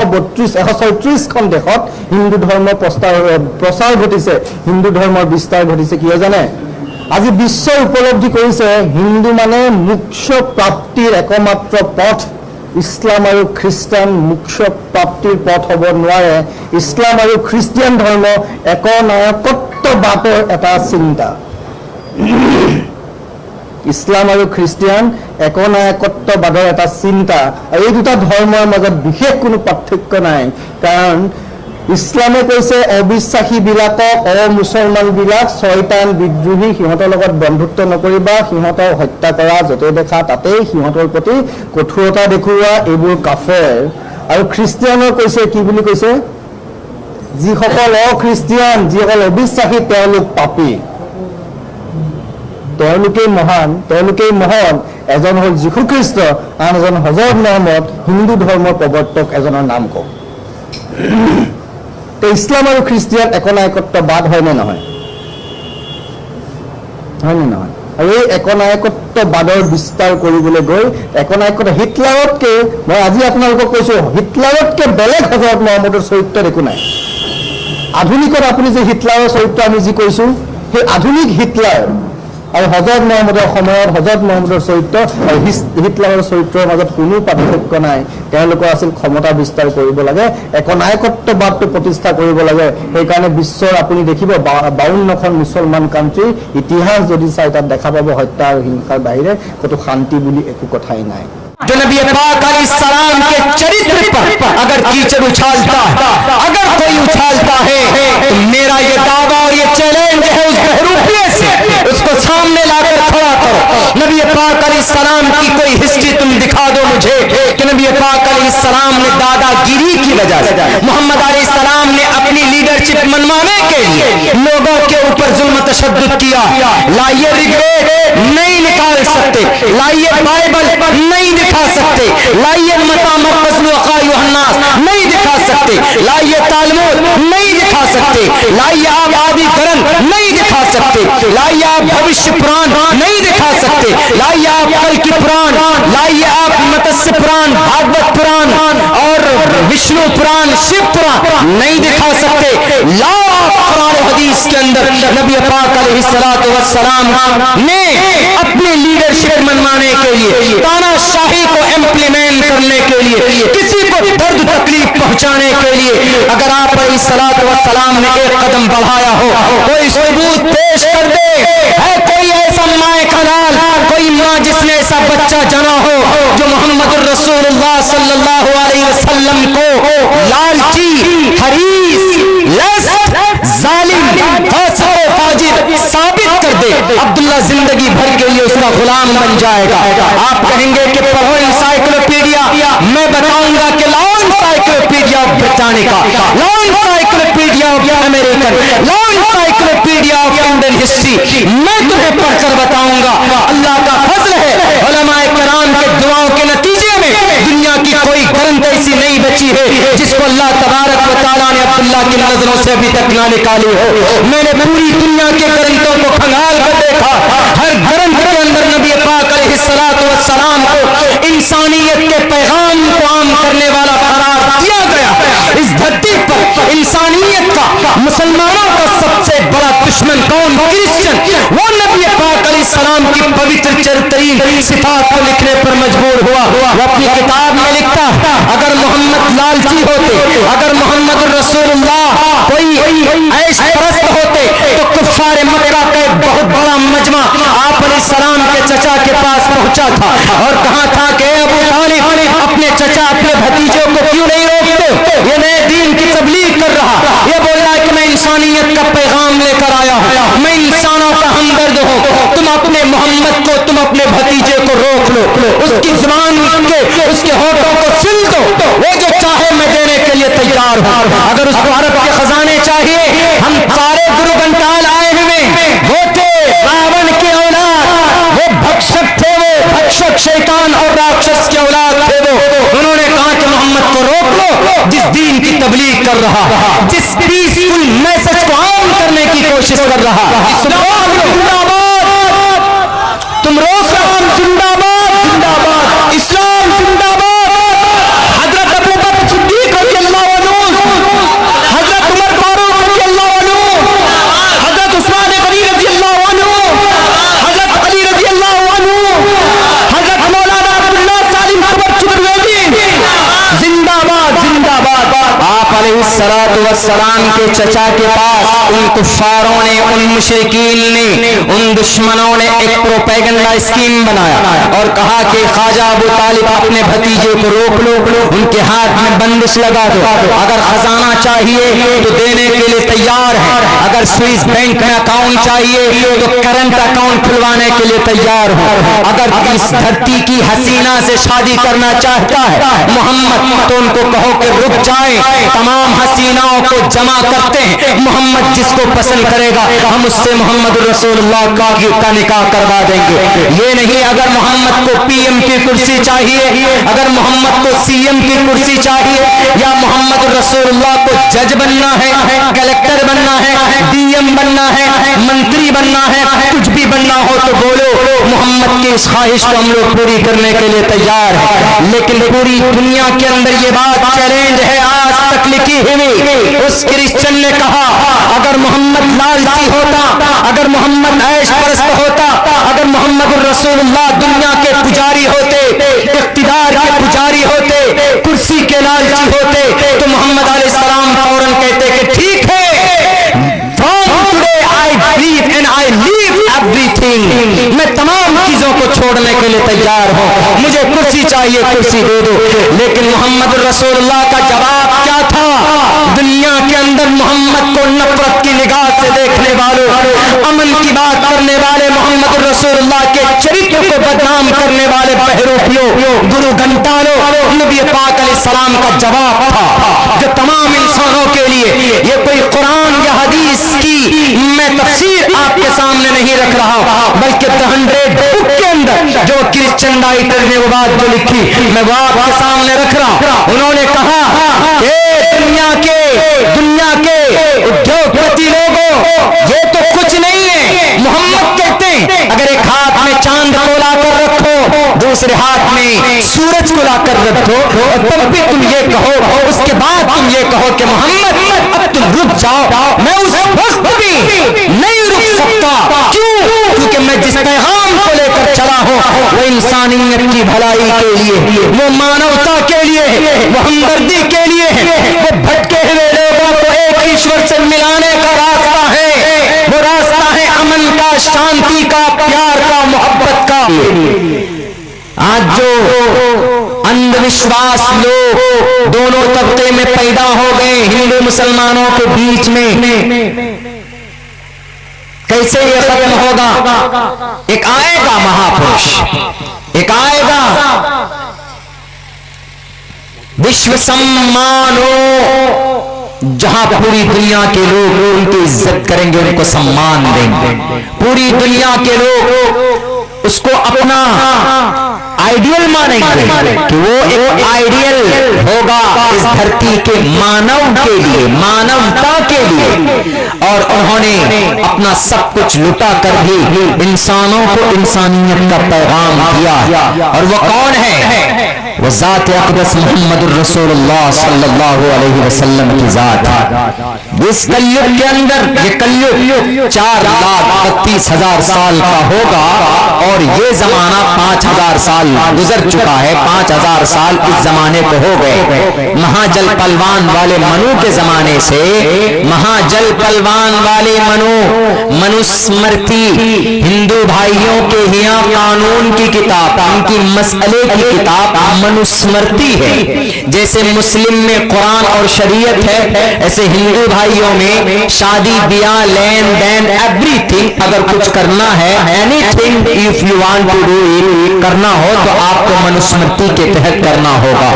134খন দেশত হিন্দু ধৰ্মৰ প্ৰচাৰ ঘটিছে, হিন্দু ধৰ্মৰ বিস্তাৰ ঘটিছে। কিয় জানে? আজি বিশ্বই উপলব্ধি কৰিছে হিন্দু মানে মোক্ষ প্ৰাপ্তিৰ একমাত্ৰ পথ। ইছলাম আৰু খ্ৰীষ্টান মোক্ষ প্ৰাপ্তিৰ পথ হ'ব নোৱাৰে। ইছলাম আৰু খ্ৰীষ্টিয়ান ধৰ্ম একনায়কত্ববাদৰ এটা চিন্তা। ইছলাম আৰু খ্ৰীষ্টিয়ান একনায়কত্ববাদৰ এটা চিন্তা। আৰু এই দুটা ধৰ্মৰ মাজত বিশেষ কোনো পাৰ্থক্য নাই, কাৰণ ইছলামে কৈছে অবিশ্বাসীবিলাকক, অমুছলমানবিলাক শয়তান বিদ্ৰোহী, সিহঁতৰ লগত বন্ধুত্ব নকৰিবা, সিহঁতক হত্যা কৰা, য'তে দেখা তাতেই সিহঁতৰ প্ৰতি কঠোৰতা দেখুওৱা, এইবোৰ কাফেৰ। আৰু খ্ৰীষ্টিয়ানৰ কৈছে কি বুলি কৈছে? যিসকল অখ্ৰীষ্টিয়ান, যিসকল অবিশ্বাসী, তেওঁলোক পাপী, তেওঁলোকেই মহান, তেওঁলোকেই মহৎ। এজন হ'ল যীশুখ্ৰীষ্ট, আন এজন হজৰত মহম্মদ। হিন্দু ধৰ্মৰ প্ৰৱৰ্তক এজনৰ নাম কওক। ইছলাম আৰু খ্ৰীষ্টিয়ান একনায়কত্ববাদ হয়নে নহয়? হয়নে নহয়? আৰু এই একনায়কত্ববাদৰ বিস্তাৰ কৰিবলৈ গৈ হিটলাৰতকৈ, মই আজি আপোনালোকক কৈছোঁ, হিটলাৰতকৈ বেলেগ হজৰত মহম্মদৰ চৰিত্ৰত একো নাই। আধুনিকত আপুনি যে হিটলাৰৰ চৰিত্ৰ আমি যি কৈছোঁ, সেই আধুনিক হিটলাৰ আৰু হজৰত মহম্মদৰ সময়ত হজৰত মহম্মদৰ চৰিত্ৰ আৰু হিটলাৰৰ চৰিত্ৰৰ মাজত কোনো পাৰ্থক্য নাই। তেওঁলোকৰ আছিল ক্ষমতা বিস্তাৰ কৰিব লাগে, একনায়কত্ববাদটো প্ৰতিষ্ঠা কৰিব লাগে। সেইকাৰণে বিশ্বৰ আপুনি দেখিব 52খন মুছলমান কাণ্ট্ৰিৰ ইতিহাস যদি চাই তাত দেখা পাব হত্যা আৰু হিংসাৰ বাহিৰে ক'তো শান্তি বুলি একো কথাই নাই। जो नबी पाक अलैहिस्सलाम के चरित्र पर अगर कीचड़ उछालता है, अगर कोई उछालता है, तो मेरा ये दावा और ये चैलेंज है उस बहरूपिये से, उसको सामने लाकर खड़ा करो। नबी पाक अलैहिस्सलाम की कोई हिस्ट्री तुम दिखा दो मुझे कि नबी पाक अलैहिस्सलाम ने दादागिरी की वजह से, मोहम्मद अलैहिस्सलाम ने अपनी लीडरशिप मनवाने के लिए लोगों के ऊपर जुल्म तशद्दुद किया। लाइए ऋग्वेद नहीं निकाल सकते, लाइए बाइबल नहीं दिखा सकते, लाइए नहीं दिखा सकते, लाइए तालमुद नहीं दिखा सकते, लाइए आप आदि ग्रंथ नहीं दिखा सकते, लाइए आप भविष्य पुराण नहीं दिखा सकते, लाइए आप कल की पुराण, लाइए आप मत्स्य पुराण, भागवत पुराण और विष्णु पुराण, शिव पुराण नहीं दिखा सकते। लाओ कुरान हदीस के अंदर नबी पाक अलैहिस्सलातु वस्सलाम ने अपनी लीडरशिप मनवाने के लिए, तानाशाही को इम्प्लीमेंट करने के लिए, किसी को दर्द तकलीफ पहुंचाने के लिए अगर आप अलैहिस्सलातु वस्सलाम ने एक कदम बढ़ाया हो, कोई सबूत पेश कर दे, है कोई ऐसा माए का लाल, कोई माँ जिसने ऐसा बच्चा जना हो जो मोहम्मद रसूलुल्लाह सल्लल्लाहु अलैहि वसल्लम को लालची, हरीस, जालिम, फाजिर साबित कर दे, अब्दुल्ला जिंदगी भर के लिए उसका गुलाम बन जाएगा। आप कहेंगे कि पढ़ो इंसाइक्लोपीडिया, मैं बताऊंगा कि लाओ इंसाइक्लोपीडिया ऑफ ब्रिटानिका, लाओ इंसाइक्लोपीडिया ऑफ अमेरिकन, लाओ इंसाइक्लोपीडिया ऑफ इंडियन हिस्ट्री, मैं तुम्हें पढ़कर बताऊंगा। अल्लाह का फजल है, उलमाए किराम के दुआओं के नतीजे में दुनिया की कोई ग्रंथ ऐसी नहीं बची है जिसको अल्लाह तबारक व तआला ने अब्दुल्ला की नजरों से अभी तक ना निकाली हो। मैंने पूरी दुनिया के ग्रंथों को खंगाल कर देखा, हर ग्रंथ के अंदर नबी पाक अलैहिस्सलातु वस्सलाम को इंसानियत के पैगाम को आम करने वाला करार दिया गया। इस धरती पर इंसानियत का, मुसलमानों का सबसे बड़ा दुश्मन कौन? क्रिश्चियन। वो नबी पाक अलैहिस्सलाम की पवित्र चरित्रीन सिफात को लिखने पर मजबूर हुआ। वो अपनी किताब में लिखता, अगर मोहम्मद लालची होते, अगर मोहम्मद रसूलुल्लाह कोई ऐश परस्त होते, तो कुफ्फार मक्का का एक बहुत बड़ा मजमा आप अलैहिस्सलाम के चचा के पास पहुंचा था और कहा था कि अबू तालिब अपने चचा, अपने भतीजों को क्यों नहीं रोकते? ये नए दीन की तबलीग कर रहा, ये बोल रहा है कि मैं इंसानियत का पैगाम लेकर आया हूं, मैं इंसानों का हमदर्द हूं। तुम अपने मोहम्मद को, तुम अपने भतीजे को रोक लो, उसकी जुबान के, उसके होठों को सिल दो, वो जो चाहे मैं देने के लिए तैयार हूं। अगर उसको अरब के खजाने चाहिए, हम सारे गुरु गंटाल आए हुए, वो थे रावण के औलाद, वो भक्षक थे, वो भक्षक शैतान और राक्षस के औलाद थे। वो उन्होंने कहा कि मोहम्मद को रोक लो, जिस दीन की तबलीग कर रहा, जिस पीसफुल मैसेज को आम करने की कोशिश कर रहा, तुम रोक राम जिंदाबाद, जिंदाबाद, इस्लाम जिंदाबाद। हजरत अबू बकर सिद्दीक अलैहिस्सलातु वस्सलाम के चचा के पास उन कुफ्फारों ने, उन मुशरिकीन ने, उन दुश्मनों ने एक प्रोपेगेंडा स्कीम बनाया और कहा कि ख्वाजा अबू तालिब अपने भतीजे को रोक लो, उनके हाथ में बंदिश लगा दो, अगर खजाना चाहिए तो देने के लिए तैयार है, अगर स्विस बैंक में अकाउंट चाहिए तो करंट अकाउंट खुलवाने के लिए तैयार हो, अगर इस धरती की हसीना से शादी करना चाहता है मोहम्मद तो उनको कहो कि रुक जाए, तमाम हसीनाओं को जमा करते हैं, मोहम्मद जिसको पसंद करेगा हम उससे मोहम्मद रसूलुल्लाह का निकाह करवा देंगे। ये नहीं अगर मोहम्मद को पीएम की कुर्सी चाहिए, अगर मोहम्मद को सीएम की कुर्सी चाहिए, या मोहम्मद रसूलुल्लाह को जज बनना है, कलेक्टर बनना है, डीएम बनना है, मंत्री बनना है, कुछ भी बनना हो तो बोलो, मोहम्मद की इस ख्वाहिश को हम लोग पूरी करने के लिए तैयार है। लेकिन पूरी दुनिया के अंदर ये बात चैलेंज है, आज तक लिखी हुई। उस क्रिश्चियन ने कहा अगर मोहम्मद लालची होता, अगर मोहम्मद ऐश परस्त होता, अगर मोहम्मद रसूलुल्लाह दुनिया के पुजारी होते, इख्तिदार के पुजारी होते, कुर्सी के लालची होते, तो मोहम्मद अलैहिस्सलाम फौरन कहते कि ठीक है, from today I believe and I leave everything, मैं तमाम चीजों को छोड़ने के लिए तैयार हूँ, मुझे कुर्सी चाहिए, कुर्सी दे दो। लेकिन मोहम्मद रसूलुल्लाह का जवाब क्या था? दुनिया के अंदर मोहम्मद को नफरत की निगाह से देखने वालों, अमन की बात करने वाले, मोहम्मद रसूलुल्लाह के चरित्र को बदनाम करने वाले बहरूपियों, गुरु घंटालों, नबी पाक अलैहिस्सलाम का जवाब था जो तमाम इंसानों के लिए, ये कोई कुरान या हदीस की मैं तफसीर आपके सामने नहीं रख रहा, बल्कि 100 बुक के अंदर जो क्रिश्चियन राइटर ने वो बात जो लिखी मैं वो आपके सामने रख रहा। उन्होंने कहा कि दुनिया के उद्योगपति लोगों, ये तो कुछ नहीं है। मोहम्मद कहते हैं अगर एक हाथ में चांद को लाकर रखो, दूसरे हाथ में सूरज को लाकर रखो, और तब भी तुम ये कहो, उसके बाद तुम ये कहो कि मोहम्मद अब तुम रुक जाओ, मैं उस वक्त भी नहीं रुक सकता। क्यों? क्योंकि मैं जिस पैगाम को लेकर चला हूं वो इंसानियत की भलाई के लिए, वो मानवता के लिए है, वो हमदर्दी के लिए है, वो भटके हुए लोगों को एक ईश्वर से मिलाने का रास्ता है, वो रास्ता है अमन का, शांति का, प्यार का, मोहब्बत का। आज जो अंधविश्वास लोग दोनों तबके में पैदा हो गए हिंदू मुसलमानों के बीच में, कैसे ये खत्म होगा? एक आएगा महापुरुष, एक आएगा विश्व सम्मानो, जहां पूरी दुनिया के लोग उनकी इज्जत करेंगे, उनको सम्मान देंगे, पूरी दुनिया के लोग उसको अपना आइडियल मानेंगे कि वो एक आइडियल होगा इस धरती के मानव के लिए, मानवता के लिए। और उन्होंने अपना सब कुछ लुटा कर भी इंसानों को इंसानियत का पैगाम दिया। और वो कौन है? वो ज़ात अक़दस मोहम्मद रसूलुल्लाह सल्लल्लाहु अलैहि वसल्लम की ज़ात है। इस कलयुग के अंदर, ये कलयुग 4,32,000 साल का होगा और ये जमाना 5,000 साल गुजर चुका है। 5,000 साल इस जमाने को हो गए। महाजल पलवान वाले मनु के जमाने से, महाजल पलवान वाले मनुस्मृति हिंदू भाइयों के यहाँ कानून की किताब, उनकी मसले की किताब मनुस्मृति है। जैसे मुस्लिम में कुरान और शरीयत है, ऐसे हिंदू भाइयों में शादी ब्याह लेन देन एवरीथिंग, अगर कुछ करना है, anything if you want to do it, करना हो तो आपको मनुस्मृति के तहत करना होगा।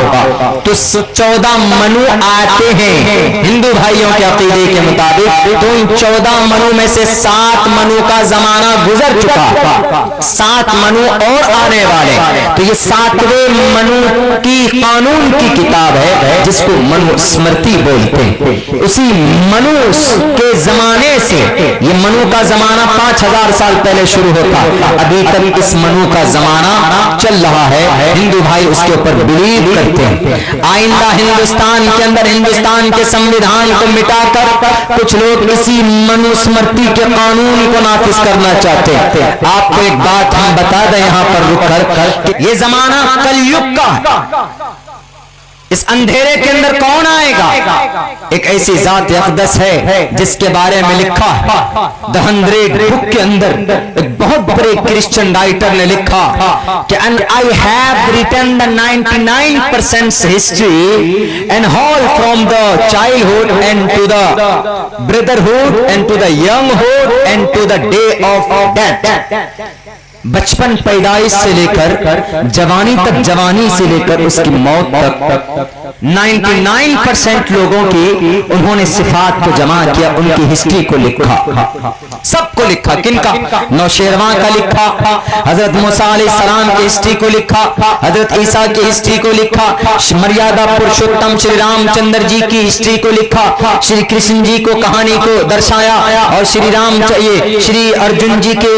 तो 14 मनु आते हैं हिंदू भाइयों के अकीदे के मुताबिक। तो इन 14 मनु में से 7 मनु का जमाना गुजर चुका, 7 मनु और आने वाले। तो ये 7वें मनु की कानून की किताब है जिसको मनुस्मृति बोलते हैं। उसी मनु के जमाने से, ये मनु का जमाना 5,000 साल पहले शुरू होता, अभी तक इस मनु का जमाना चल रहा है। हिंदू भाई उसके ऊपर बिलीव करते हैं। आइंदा हिंदुस्तान के अंदर हिंदुस्तान के संविधान को मिटाकर कुछ लोग इसी मनुस्मृति के कानून को नाफिज करना चाहते हैं। आपको एक बात हम बता दें यहाँ पर रुक कर, ये जमाना कलयुग का, इस अंधेरे के अंदर कौन आएगा? एक ऐसी जात अक़दस है जिसके बारे में लिखा है द 100 बुक के अंदर, एक बहुत बड़े क्रिश्चियन राइटर ने लिखा कि and I have written the 99% history and all from the childhood and to the brotherhood and to the younghood and to the day of death. बचपन पैदाइश से लेकर जवानी तक, जवानी से लेकर उसकी मौत तक 99% लोगों की उन्होंने सिफात को जमा किया, उनकी हिस्ट्री को लिखा, सबको लिखा। किनका? नौशेरवां का लिखा, हजरत मूसा अलैहिस्सलाम की हिस्ट्री को लिखा, हजरत ईसा की हिस्ट्री को लिखा, मर्यादा पुरुषोत्तम श्री रामचंद्र जी की हिस्ट्री को लिखा, श्री कृष्ण जी को कहानी को दर्शाया, और श्री राम चाहिए श्री अर्जुन जी के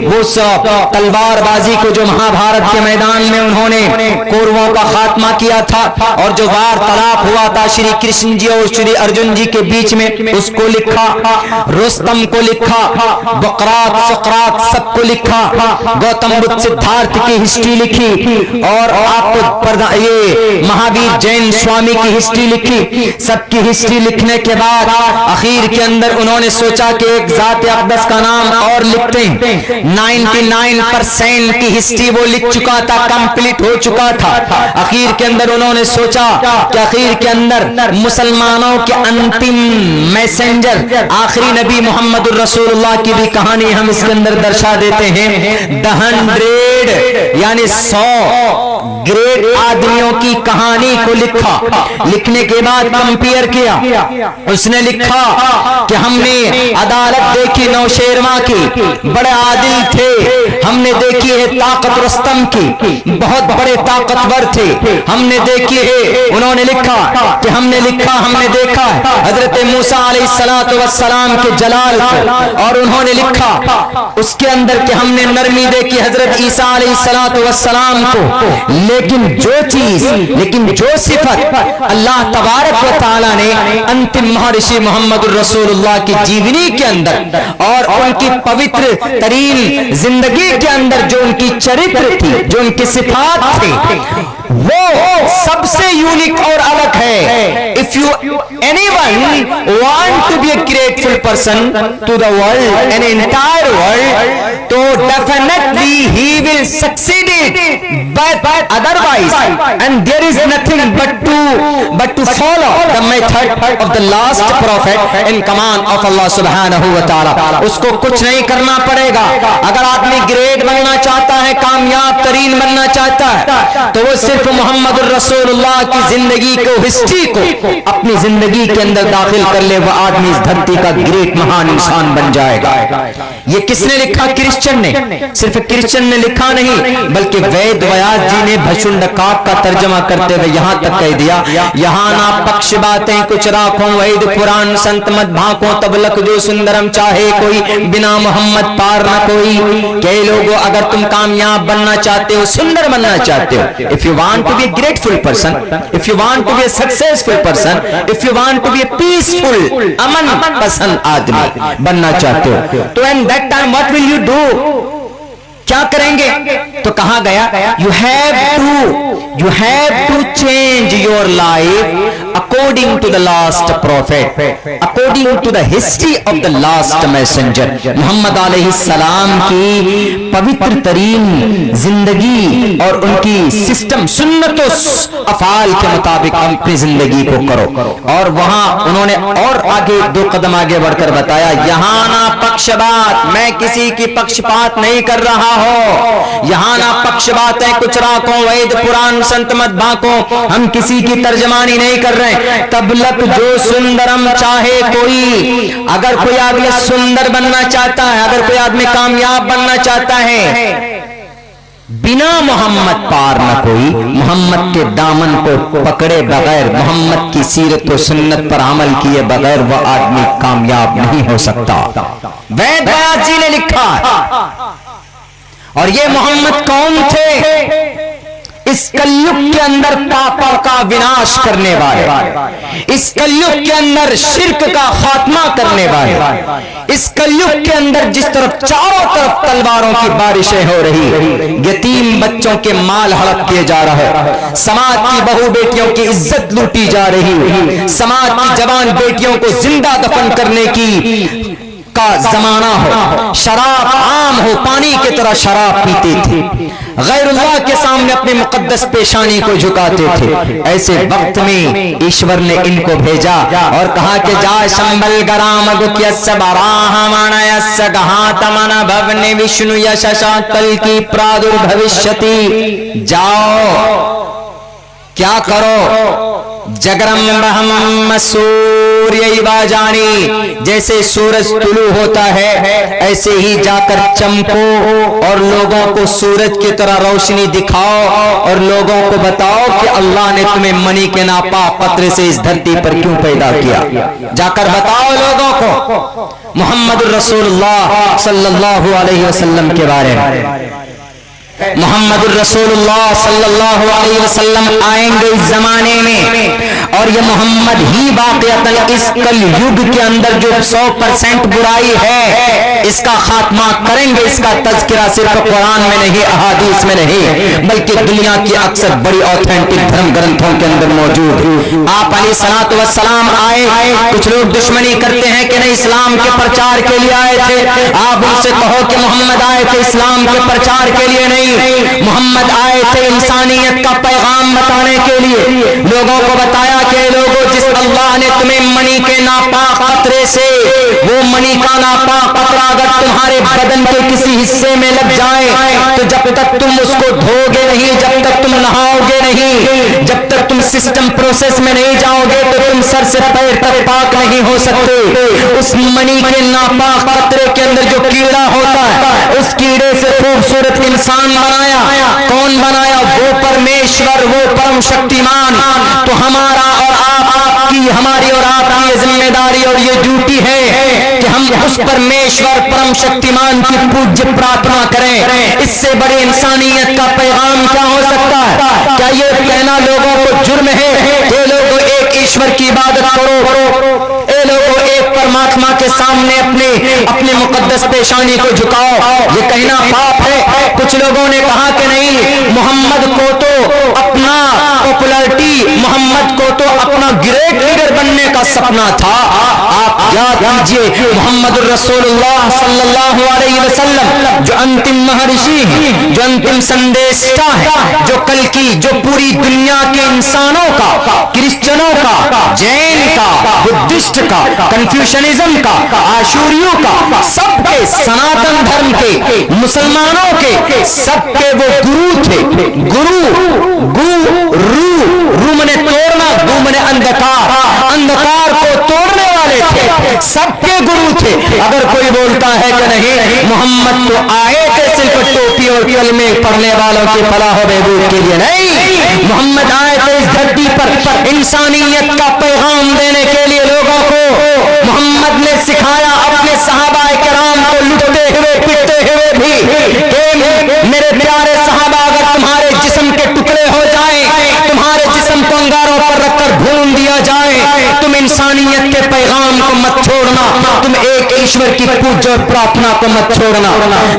वो सब तलवारबाजी को जो महाभारत के मैदान में उन्होंने कौरवों का खात्मा किया था, और जो वार्तालाप हुआ था श्री कृष्ण जी और श्री अर्जुन जी के बीच में, उसको लिखा। रुस्तम को लिखा, बकरात सुकरात सबको लिखा, गौतम बुद्ध सिद्धार्थ की हिस्ट्री लिखी, और आपको ये महावीर जैन स्वामी की हिस्ट्री लिखी। सबकी हिस्ट्री लिखने के बाद आखिर के अंदर उन्होंने सोचा कि एक जात अक़दस का नाम और लिखते हैं। 99% की हिस्ट्री वो लिख चुका था, कंप्लीट हो चुका था। आखिर के अंदर उन्होंने सोचा कि आखिर के अंदर मुसलमानों के अंतिम मैसेंजर आखिरी नबी मोहम्मद रसूलुल्लाह की भी कहानी हम इसके अंदर दर्शा देते हैं। 100 यानी 100 ग्रेट आदमियों की कहानी को लिखा। लिखने के बाद कंपेयर किया, उसने लिखा कि हमने अदालत देखी नौशेरवां की, बड़े आदिल थे, हमने देखी है ताकत रुस्तम की, बहुत बड़े ताकतवर थे, हमने देखी है। उन्होंने लिखा कि हमने देखा है हजरत मूसा अलैहिस्सलातु वस्सलाम के जलाल को, और उन्होंने लिखा उसके अंदर कि हमने नरमी देखी हजरत ईसा अलैहिस्सलातु वस्सलाम को। लेकिन जो सिफत अल्लाह तबारक व तआला ने अंतिम महर्षि मोहम्मद रसूलुल्लाह की जीवनी के अंदर और उनकी पवित्र तरीन जिंदगी के अंदर जो उनकी चरित्र थी, जो उनकी सिफात थी, वो सबसे यूनिक और अलग है। If you anyone want to be a grateful person to the world an entire world, तो definitely he will succeed it, but otherwise and there is nothing but to follow the method of the last prophet in command of Allah सुब्हानहू व तआला। उसको कुछ नहीं करना पड़ेगा। अगर आदमी ग्रेट बनना चाहता है, कामयाब तरीन बनना चाहता है, तो वो सिर्फ मोहम्मद रसूलुल्लाह की जिंदगी को, हिस्ट्री को अपनी जिंदगी के अंदर दाखिल कर ले, वह आदमी इस धरती का ग्रेट महान इंसान बन जाएगा। ये किसने लिखा? क्रिश्चियन ने। सिर्फ क्रिश्चियन ने लिखा नहीं, बल्कि वेद व्यास जी ने भशुंडकाक का तर्जमा करते हुए यहां तक कह दिया, यहाँ ना पक्ष बातें कुछ राखों, वेद पुराण संत मत भाकों, तब लक जो सुंदरम चाहे कोई, बिना मोहम्मद पार न कोई। कई लोगों, अगर तुम कामयाब बनना चाहते हो, सुंदर बनना चाहते हो, if you want to be a grateful person, if you want to be a successful person, if you want to be a peaceful अमन पसंद आदमी बनना चाहते हो, तो and that time what will you do? क्या करेंगे? तो कहा गया you have to change your life according to the last prophet, according to the history of the last messenger। Mohammad अलैहिस्सलाम की पवित्र तरीन जिंदगी और उनकी सिस्टम सुन्नतो अफाल के मुताबिक अपनी जिंदगी को करो। और वहां उन्होंने और आगे 2 कदम आगे बढ़कर बताया, यहां ना पक्षपात, मैं किसी की पक्षपात नहीं कर रहा हो, यहाँ ना पक्षपात है कुछ राखों, वेद पुराण संत मत बाकों, हम किसी की तर्जमानी नहीं कर रहे। तब लक जो सुंदरम चाहे कोई, अगर कोई आदमी सुंदर बनना चाहता है, अगर कोई आदमी कामयाब बनना चाहता है, बिना मोहम्मद पार न कोई, मोहम्मद के दामन को पकड़े बगैर, मोहम्मद की सीरत और सुन्नत पर अमल किए बगैर वह आदमी कामयाब नहीं हो सकता। वेद व्यास जी ने लिखा। और ये मोहम्मद कौन थे? اس کلयुग کے اندر پاپوں کا وناش کرنے والے، اس کلयुग کے اندر شرک کا خاتمہ کرنے والے، اس کلयुگ کے اندر جس طرف چاروں طرف تلواروں کی بارشیں ہو رہی، یتیم بچوں کے مال ہڑپ کیے جا رہا ہے، سماج کی بہو بیٹیوں کی عزت لوٹی جا رہی، سماج کی جوان بیٹیوں کو زندہ دفن کرنے کی کا زمانہ ہو، شراب عام ہو، پانی کی طرح شراب پیتے تھے، غیر اللہ کے سامنے اپنے مقدس پیشانی کو جھکاتے تھے، ایسے وقت میں ایشور نے ان کو بھیجا اور کہا کہ جا شمبل گرام گکیس براہمانیس گہاتمن بھونی وشنو یششا کل کی پرادر بھوشتی، جاؤ کیا کرو، جگرم بہم سوریہ واجانی، جیسے سورج طلوع ہوتا ہے ایسے ہی جا کر چمکو اور لوگوں کو سورج کی طرح روشنی دکھاؤ اور لوگوں کو بتاؤ کہ اللہ نے تمہیں منی کے ناپاک قطرے سے اس دھرتی پر کیوں پیدا کیا، جا کر بتاؤ لوگوں کو محمد الرسول اللہ صلی اللہ علیہ وسلم کے بارے میں۔ محمد الرسول اللہ صلی اللہ علیہ وسلم آئیں گے اس زمانے میں، اور یہ محمد ہی واقعتاً اس کلयुگ کے اندر جو 100% برائی ہے اس کا خاتمہ کریں گے۔ اس کا تذکرہ صرف قرآن میں نہیں، احادیث میں نہیں، بلکہ دنیا کی اکثر بڑی اوتھینٹک دھرم گرنتھوں کے اندر موجود۔ آپ علیہ الصلوۃ والسلام آئے، کچھ لوگ دشمنی کرتے ہیں کہ نہیں اسلام کے پرچار کے لیے آئے تھے، آپ ان سے کہو کہ محمد آئے تھے اسلام کے پرچار کے لیے نہیں، محمد آئے تھے انسانیت کا پیغام بتانے کے لیے۔ لوگوں کو بتایا کہ لوگوں جس اللہ نے تمہیں منی کے ناپاک قطرے سے، وہ منی کا ناپاک قطرہ اگر تمہارے بدن کے کسی حصے میں لگ جائے تو جب تک تم اس کو دھو گے نہیں، جب تک تم نہاؤ گے نہیں، جب تک تم سسٹم پروسیس میں نہیں جاؤ گے تو تم سر سے پیر تک پاک نہیں ہو سکتے۔ اس منی کے ناپاک قطرے کے اندر جو کیڑا ہوتا ہے، اس کیڑے سے خوبصورت انسان بنایا۔ کون بنایا؟ وہ پرمیشور، وہ پرم شکتیمان۔ تو ہمارا اور آپ کی، ہماری اور آپ کی یہ ذمہ داری اور یہ ڈیوٹی ہے کہ ہم اس پرمیشور پرم شکتیمان کی پوجیہ پرارتھنا کریں۔ اس سے بڑی انسانیت کا پیغام کیا ہو سکتا ہے؟ کیا یہ کہنا لوگوں کو جرم ہے کہ لوگوں ایک ایشور کی عبادت کرو، اے لوگوں ایک پرماتما کے سامنے اپنے مقدس پیشانی کو جھکاؤ، یہ کہنا پاپ ہے؟ کچھ لوگوں نے کہا کہ نہیں، محمد کو تو اپنا پاپولرٹی، محمد کو تو اپنا گریٹ لیڈر بننے کا سپنا تھا۔ آپ یاد کیجئے محمد الرسول اللہ صلی اللہ علیہ وسلم جو انتم مہرشی ہیں، جو انتم سندیشٹا ہے، جو کل کی، جو پوری دنیا کے انسانوں کا، کرسچنوں کا، جین کا، بدھسٹ کا، کنفیوشنزم کا، آشوریوں کا، سب کے سناتن دھرم کے، مسلمانوں کے، سب کے وہ گرو تھے۔ رو منے توڑنا، گو منے اندھکار، اندھکار کو توڑنے والے تھے، سب کے گرو تھے۔ اگر کوئی بولتا ہے کہ نہیں محمد تو آئے تھے صرف ٹوپی اور کلمے پڑھنے والوں کی فلاح و بہبود کے لیے، نہیں، محمد آئے تھے اس دھرتی پر انسانیت کا پیغام دینے کے لیے لوگوں کو۔ محمد نے سکھایا اپنے صحابہ کرام کو لٹتے ہوئے پٹتے ہوئے بھی کہ میرے پیارے صحابہ اگر تمہارے جسم کے ٹکڑے ہو جائیں، تمہارے جسم کو انگاروں پر رکھ کر بھون دیا جائے، تم انسانیت کے پیغام کو مت چھوڑنا، تم ایک ایشور کی پوجا اور پرارتھنا کو مت چھوڑنا۔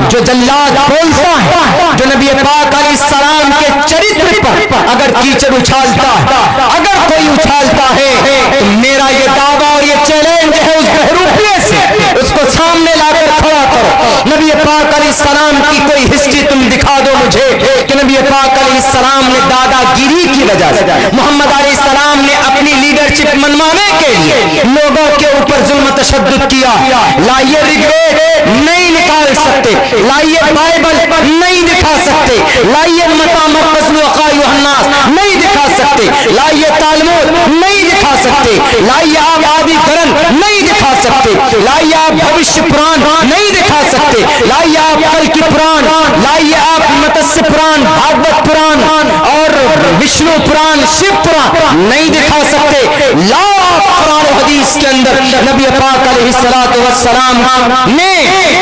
جو جلاد بولتا ہے، جو نبی پاک علیہ السلام کے چرتر پر اگر کیچڑ اچھالتا ہے، اگر کوئی اچھالتا ہے تو میرا یہ دعویٰ اور یہ چیلنج ہے اس بہروپیے سے اس کو سامنے لا کر کھڑا کرو۔ نبی پاک علیہ السلام کی کوئی ہسٹری تم دکھا دو مجھے کہ نبی پاک علیہ السلام نے دادا گیری کی وجہ سے، محمد علیہ السلام نے اپنی لیڈرشپ منوانے کے لیے لوگوں کے اوپر ظلم و تشدد کیا۔ لائیے رگوید نہیں نکال سکتے، لائیے بائبل نہیں دکھا سکتے، لائیے متا مرکز وقائع الناس نہیں دکھا سکتے، لائیے تالمود نہیں دکھا سکتے، لائیے آپ آدی کرن نہیں دکھا سکتے، لائیے آپ بھوشیہ پران نہیں دکھا سکتے، لائیے آپ کل کی پران، لائیے آپ متسیہ پران، بھاگوت پران اور وشنو پران، شیو پران نہیں دکھا سکتے۔ لاکھ قرآن و حدیث کے اندر نبی پاک علیہ الصلوۃ والسلام نے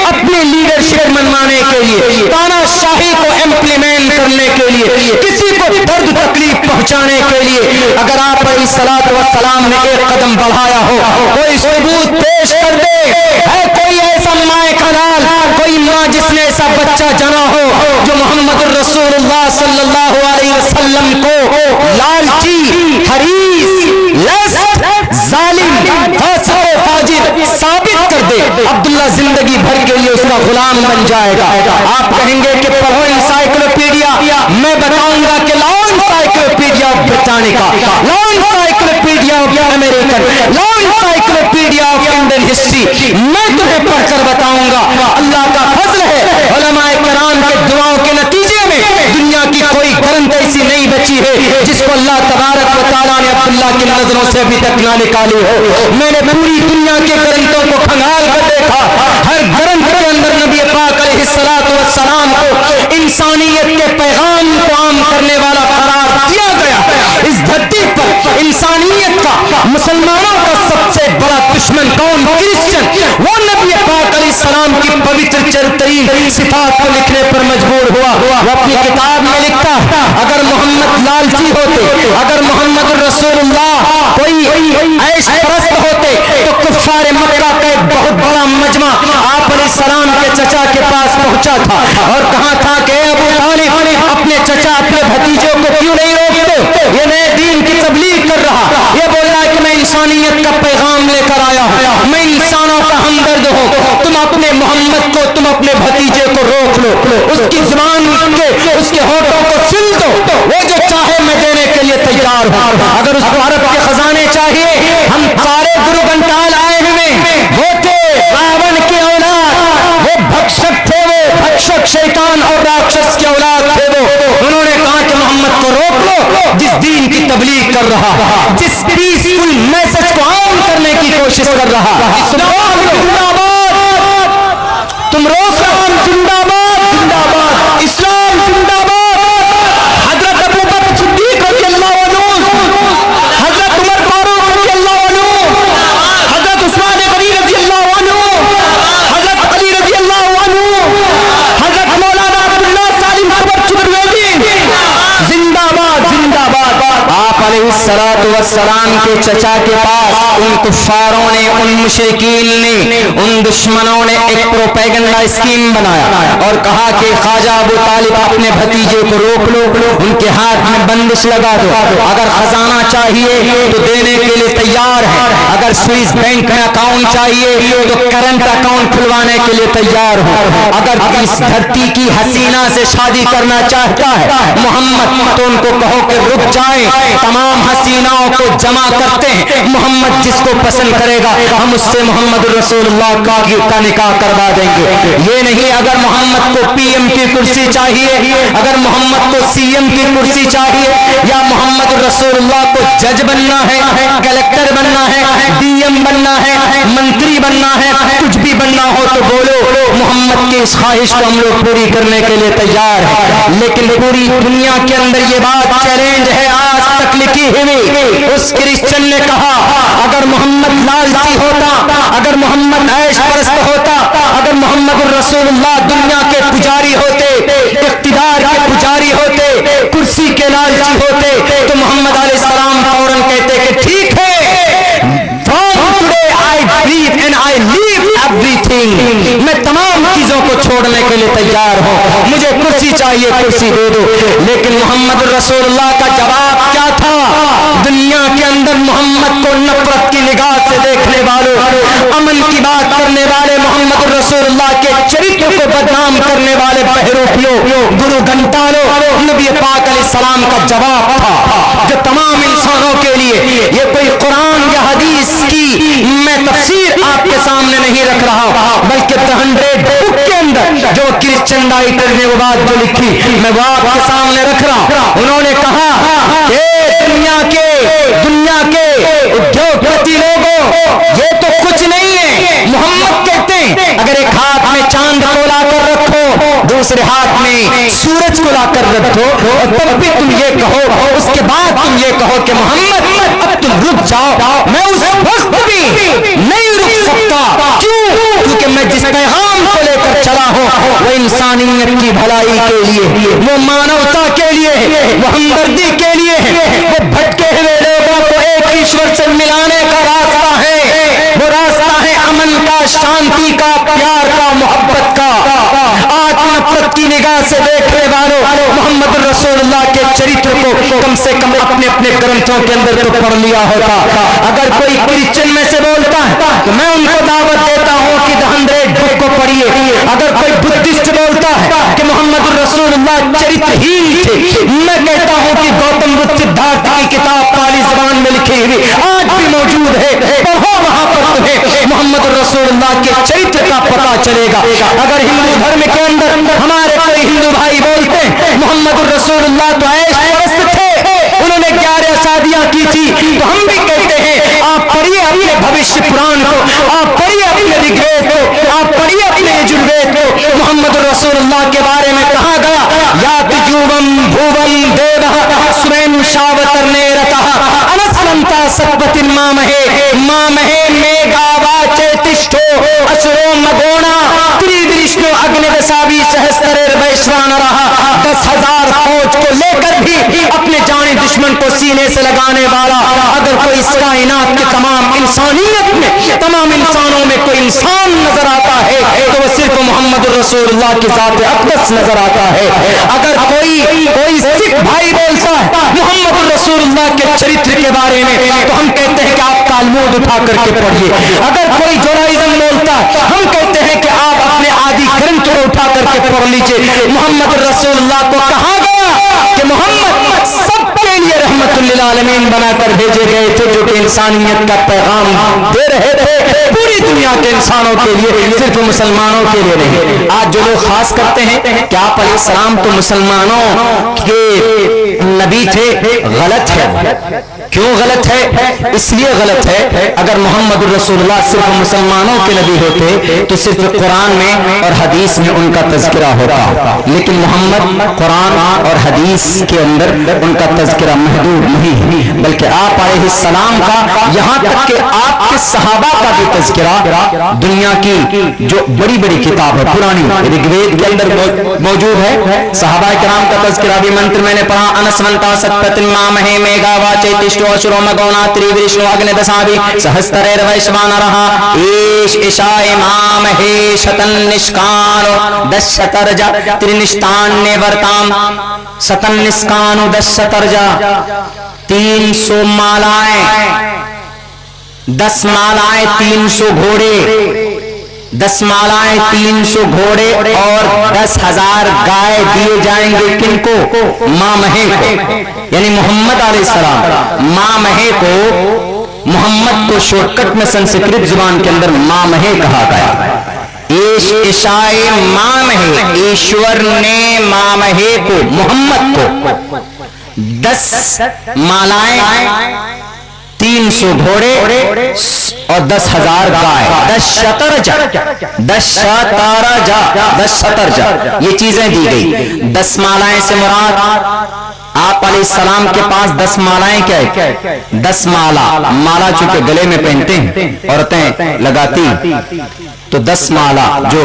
اپنے لیڈرشپ منوانے کے لیے، تانا شاہی کو امپلیمنٹ کرنے کے لیے، کسی کو दर्द तकलीफ पहुंचाने के लिए अगर आप अलैहिस्सलाम ने एक कदम बढ़ाया हो, कोई सबूत पेश कर दे, है कोई ऐसा माए का लाल, कोई माँ जिसने ऐसा बच्चा जना हो जो मोहम्मद रसूलुल्लाह सल्लल्लाहु अलैहि वसल्लम को लालची, हरीस, लस्त, जालिम, फासिक, फाजिर साबित कर दे, अब्दुल्ला जिंदगी भर के लिए उसका गुलाम बन जाएगा। आप कहेंगे कि पढ़ो इंसाइक्लोपीडिया, मैं बताऊंगा कि लाओ इंसाइक्लोपीडिया ऑफ ब्रिटानिका, लाओ इंसाइक्लोपीडिया ऑफ अमेरिकन, लाओ इंसाइक्लोपीडिया ऑफ इंडियन हिस्ट्री, मैं तुम्हें पढ़कर बताऊंगा। अल्लाह का फजल है, उलमाए किराम के दुआओं के नतीजे में दुनिया की कोई ग्रंथ ऐसी नहीं बची है जिसको अल्लाह तबारक व तआला ने अब्दुल्ला की नजरों से अभी तक ना निकाली हो। मैंने पूरी दुनिया के ग्रंथों को खंगाल कर देखा, हर ग्रंथ के अंदर नबी पाक अलैहिस्सलातु वस्सलाम को इंसानियत के पैगाम को आम करने वाला करार दिया गया। इस धरती पर इंसानियत का, मुसलमानों का सबसे बड़ा दुश्मन कौन? क्रिश्चियन। वो नबी पाक अलैहिस्सलाम की पवित्र चरित्रीन सिफात को लिखने पर मजबूर हुआ। वो अपनी किताब में लिखता, अगर मोहम्मद लालची होते, अगर मोहम्मद रसूलुल्लाह कोई ऐश परस्त होते तो कुफ्फार मक्का का एक बहुत बड़ा मजमा आप अलैहिस्सलाम के चचा के पास पहुंचा था और कहा था कि अबू तालिब अपने चचा, अपने भतीजों को क्यों नहीं रोकते? ये नए दीन की तबलीग कर रहा, ये बोल रहा है कि मैं इंसानियत का पैगाम लेकर आया हूं, मैं इंसानों का हमदर्द हूं, तुम अपने मोहम्मद को, तुम अपने भतीजे को रोक लो, उसकी जुबान के, उसके होठों को सिल दो, वो जो चाहे मैं देने के लिए तैयार हूं। अगर उसको अरब के खजाने चाहिए, हम सारे गुरु घंटाल आए हुए, वो थे रावण की औलाद, वो भक्षक थे, वो भक्षक शैतान और राक्षस की औलाद थे। वो उन्होंने कहा कि मोहम्मद को रोक लो, जिस दीन की तबलीग कर रहा, जिस पीसफुल मैसेज को आम करने की कोशिश कर रहा। इस्लाम जिंदाबाद, तुम रोक इस्लाम जिंदाबाद, जिंदाबाद, इस्लाम जिंदाबाद। हजरत अबू बकर सिद्दीक रज़ियल्लाहु अन्हु, हजरत उमर फारूक रज़ियल्लाहु अन्हु, हजरत उस्मान गनी रज़ियल्लाहु अन्हु, हजरत अली रज़ियल्लाहु अन्हु, हजरत मौलाना अब्दुल्लाह सालिम अकबर चतुर्वेदी, जिंदाबाद, जिंदाबाद। आप अलैहिस्सलातु वस्सलाम के चचा के पास उन कुफ्फारों ने, उन मुशरिकीन ने, उन दुश्मनों ने एक प्रोपेगेंडा स्कीम बनाया और कहा कि ख्वाजा अबू तालिब अपने भतीजे को रोक लो, उनके हाथ में बंदिश लगा दो, अगर खजाना चाहिए तो देने के लिए तैयार है, अगर स्विस बैंक में अकाउंट चाहिए तो करंट अकाउंट खुलवाने के लिए तैयार हो, अगर इस धरती की हसीना से शादी करना चाहता है मोहम्मद तो उनको कहो कि रुक जाए, तमाम हसीनाओं को जमा करते हैं, मोहम्मद जिसको पसंद करेगा हम उससे मोहम्मद रसूलुल्लाह का निकाह करवा देंगे। ये नहीं अगर मोहम्मद को पीएम की कुर्सी चाहिए, अगर मोहम्मद को सीएम की कुर्सी चाहिए, या मोहम्मद रसूलुल्लाह को जज बनना है, कलेक्टर बनना है, डीएम बनना है, मंत्री बनना है, कुछ भी बनना हो तो बोलो, मोहम्मद की इस ख्वाहिश को हम लोग पूरी करने के लिए तैयार है। लेकिन पूरी दुनिया के अंदर ये बात चैलेंज है, आज तक लिखी हुई। उस क्रिश्चियन ने कहा अगर मोहम्मद लालची होता, अगर मोहम्मद ऐश परस्त होता, अगर मोहम्मद रसूलुल्लाह दुनिया के पुजारी होते, इख्तिदार के पुजारी होते, कुर्सी के लालची होते, तो मोहम्मद अलैहिस्सलाम फौरन कहते कि ठीक है, I breathe and I leave everything, मैं तमाम चीजों को छोड़ने के लिए तैयार हूँ, मुझे कुर्सी चाहिए, कुर्सी दे दो। लेकिन मोहम्मद रसूलुल्लाह का जवाब क्या था? दुनिया के अंदर मोहम्मद को नफरत की निगाह से देखने वालों, अमन की बात करने वाले, मोहम्मद रसूलुल्लाह के चरित्र को बदनाम करने वाले बहरूपियों, गुरु घंटालों, नबी पाक अलैहिस्सलाम का जवाब था जो तमाम इंसानों के लिए, ये कोई कुरान या हदीस की मैं तफसीर आपके सामने नहीं रख रहा, बल्कि 100 बुक के अंदर जो क्रिश्चियन राइटर ने वो बात जो लिखी मैं वो आपके सामने रख रहा। उन्होंने कहा कि दुनिया के उद्योगपति लोगों, ये तो कुछ नहीं है। मोहम्मद कहते हैं अगर एक हाथ में चांद को लाकर रखो, दूसरे हाथ में सूरज को लाकर रखो, और तब भी तुम ये कहो, उसके बाद तुम ये कहो कि मोहम्मद अब तुम रुक जाओ, मैं उस वक्त भी नहीं रुक सकता। क्यों? क्योंकि मैं जिस पैगाम को लेकर کر چلا ہو وہ انسانیت کی بھلائی کے لیے، وہ مانوتا کے لیے، وہ ہمدردی کے لیے، وہ بھٹکے ہوئے لوگوں کو ایک ایشور سے ملانے کا راستہ ہے، وہ راستہ ہے امن کا، شانتی کا، پیار کا، محبت کا۔ آج نفرت کی نگاہ سے دیکھنے والوں محمد رسول اللہ کے چریتر کو کم سے کم اپنے اپنے گرنتھوں کے اندر تو پڑھ لیا ہوتا۔ اگر کوئی کرسچن میں سے بولتا ہے تو میں ان کو دعوت دیتا ہوں کہ The 100 Book کو پڑھیے۔ اگر کوئی بدھسٹ بولتا ہے کہ محمد رسول اللہ چریترہین تھے، میں کہتا ہوں کہ گوتم بدھ سدھارتھ کی کتاب پالی زبان میں لکھی ہوئی آج بھی موجود ہے، پڑھو، وہاں پر تمہیں محمد رسول اللہ کے چریتر کا پتہ چلے گا۔ اگر ہندو دھرم کے اندر ہمارے کوئی ہندو بھائی بولتے ہیں محمد رسول اللہ تو عیش پرست تھے، انہوں نے 11 شادیاں کی تھی، تو ہم بھی کہتے ہیں آپ پڑھیے اپنے بھوشیہ پران کو، آپ پڑھیے اپنے رگ وید کو، آپ پڑھیے اپنے یجروید کو۔ محمد رسول اللہ کے بارے میں کہا گیا یات جووم بھووم دیوہ سویم شاوترنے رتہ انسنتا ستپتن مامہے مامہے میگاوا چیتشٹو اشرو مگونا تریدرشنو اگنیدساوی سہستریر ویشوان رہا۔ 10,000 فوج کو لے کر بھی اپنے جانی دشمن کو سینے سے لگانے والا اگر کوئی اس کائنات کی تمام انسانیت میں، تمام انسانوں میں کوئی انسان نظر آتا ہے تو وہ صرف محمد رسول اللہ کی ذات اقدس نظر آتا ہے۔ اگر کوئی سکھ بھائی بولتا ہے محمد رسول اللہ کے چریتر کے بارے میں تو ہم کہتے ہیں کہ آپ تالمود اٹھا کر کے پڑھیے۔ اگر کوئی جوڑائزم بولتا ہے ہم کہتے ہیں کہ آپ اپنے آدی گرنتھ کو اٹھا کر کے پڑھ لیجئے۔ محمد رسول اللہ کو کہا گیا کہ محمد سب کے لیے رحمت للعالمین بنا کر بھیجے گئے تھے، جو کہ انسانیت کا پیغام دے رہے تھے پوری دنیا کے انسانوں کے لیے، صرف مسلمانوں کے لیے نہیں۔ آج جو لوگ خاص کرتے ہیں کہ آپ علیہ السلام تو مسلمانوں کے نبی تھے، غلط ہے۔ کیوں غلط ہے؟ اس لیے غلط ہے اگر محمد رسول اللہ صرف مسلمانوں کے نبی ہوتے تو صرف قرآن میں اور حدیث میں ان کا تذکرہ ہوتا، لیکن محمد قرآن اور حدیث کے اندر ان کا تذکرہ محدود نہیں ہے، بلکہ آپ علیہ السلام کا، یہاں تک کہ آپ کے صحابہ کا بھی تذکرہ دنیا کی جو بڑی بڑی کتاب ہے پرانی رگ وید کے اندر موجود ہے۔ صحابہ کرام کا تذکرہ بھی منتر میں نے پڑھا، انسونتا ستپتن مامہے میگاوا چیتشٹو اشرو مگونا تریوریشنو اگنیدساوی سہستریر ویشوان رہا ایش اشائے مامہے شتن نشکانو 10 شترجا ترنشتانے ورتام ستن نسکانو 10 شترجا 300 مالائیں، 10 مالائیں 300 گھوڑے، 10 مالائیں 300 گھوڑے اور 10,000 گائے دیے جائیں گے کن کو؟ مامہے کو، یعنی محمد علیہ السلام۔ مامہے کو، محمد کو شارٹ کٹ میں سنسکرت زبان کے اندر مامہے کہا گیا۔ ایش اشائے مامہے، ایشور نے مامہے کو، محمد کو 10 مالائیں، 300 گھوڑے اور 10,000 گائے، 10 شترجا، 10 شترجا، 10 شترجا یہ چیزیں دی گئی۔ 10 مالائیں سے مراد آپ علیہ السلام کے پاس 10 مالائیں کیا ہے؟ 10 مالا چونکہ گلے میں پہنتے ہیں عورتیں لگاتی، تو 10 مالا جو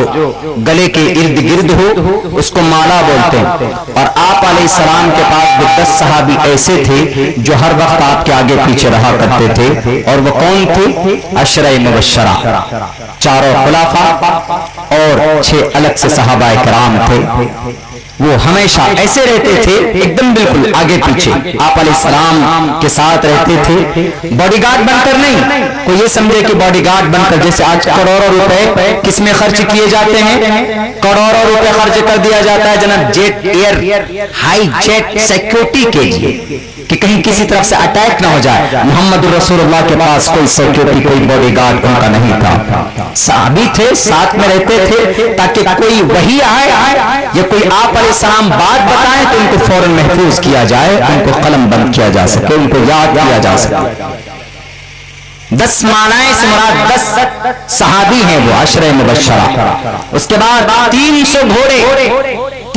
گلے کے ارد گرد ہو اس کو مالا بولتے ہیں۔ اور آپ علیہ السلام کے پاس 10 صحابی ایسے تھے جو ہر وقت آپ کے آگے پیچھے رہا کرتے تھے، اور وہ کون تھے؟ عشرہ مبشرہ، 4 خلفاء اور 6 الگ سے صحابہ کرام تھے۔ وہ ہمیشہ ایسے رہتے تھے ایک دم بالکل آگے پیچھے آپ علیہ السلام کے ساتھ رہتے تھے، باڈی گارڈ بن کر نہیں۔ کوئی یہ سمجھے کہ باڈی گارڈ بن کر، جیسے آج کروڑوں روپے کس میں خرچ کیے جاتے ہیں؟ کروڑوں روپے خرچ کر دیا جاتا ہے جناب jet air high jet security کے لیے کہ کہیں کسی طرف سے اٹیک نہ ہو جائے۔ محمد رسول اللہ کے پاس کوئی سیکورٹی، کوئی باڈی گارڈ ان کا نہیں تھا۔ صحابی تھے، ساتھ میں رہتے تھے تاکہ کوئی وحی آئے یا کوئی آپ علیہ السلام بات بتائیں تو ان کو فوراً محفوظ کیا جائے، ان کو قلم بند کیا جا سکے، ان کو یاد کیا جا سکے۔ 10 مالائیں سے مراد 10 صحابی ہیں وہ عشرہ مبشرہ۔ اس کے بعد 300 گھوڑے،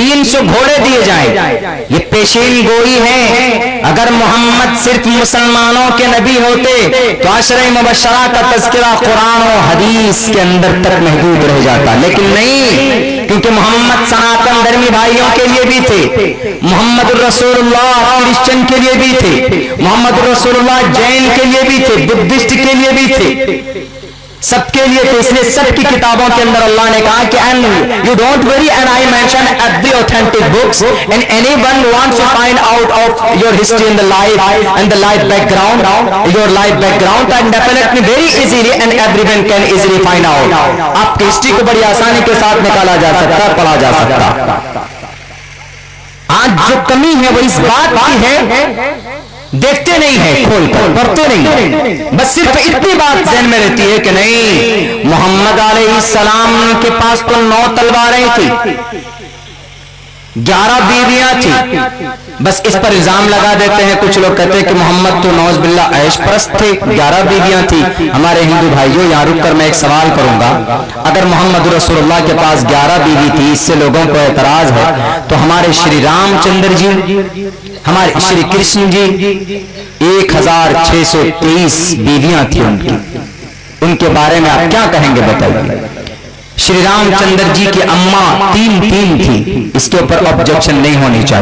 300 घोड़े दिए जाएं। ये पेशीन गोई है। अगर मोहम्मद सिर्फ मुसलमानों के नबी होते तो अशरे मुबशरा का तज़किरा कुरान और हदीस के अंदर तक महदूद रह जाता, लेकिन नहीं, क्योंकि मोहम्मद सनातन धर्मी भाइयों के लिए भी थे, मोहम्मद रसूलुल्लाह क्रिश्चियन के लिए भी थे, मोहम्मद रसूलुल्लाह जैन के लिए भी थे, बुद्धिस्ट के लिए भी थे, सबके लिए थे। इसलिए सबकी किताबों के अंदर अल्लाह ने कहा कि and you don't worry and I mention every authentic books and anyone wants to find out of your history in the life and the life background, your life background and definitely very easily and everyone can easily find out. आपकी history को बड़ी आसानी के साथ निकाला जा सकता है, पढ़ा जा सकता है। आज जो कमी है वो इस बात की है, देखते नहीं है, खोल कर पढ़ते नहीं, बस सिर्फ इतनी बात ज़हन में रहती है कि नहीं, मोहम्मद अलैहिस्सलाम के पास तो 9 तलवारें थी, 11 बीवियां थी। बस इस पर इल्जाम लगा देते हैं कुछ लोग, कहते हैं कि मोहम्मद तो नौज बिल्ला ऐश परस्त थे, 11 बीवियां थी। हमारे हिंदू भाइयों, यहाँ रुक कर मैं एक सवाल करूंगा, अगर मोहम्मद रसूलुल्लाह के पास 11 बीवी थी, इससे लोगों को एतराज है, तो हमारे श्री रामचंद्र जी, हमारे श्री कृष्ण जी 1623 बीवियां थी उनकी, उनके बारे में आप क्या कहेंगे बताइए। श्री रामचंद्र जी की अम्मा 3 थी, इसके ऊपर ऑब्जेक्शन नहीं होनी चाहिए।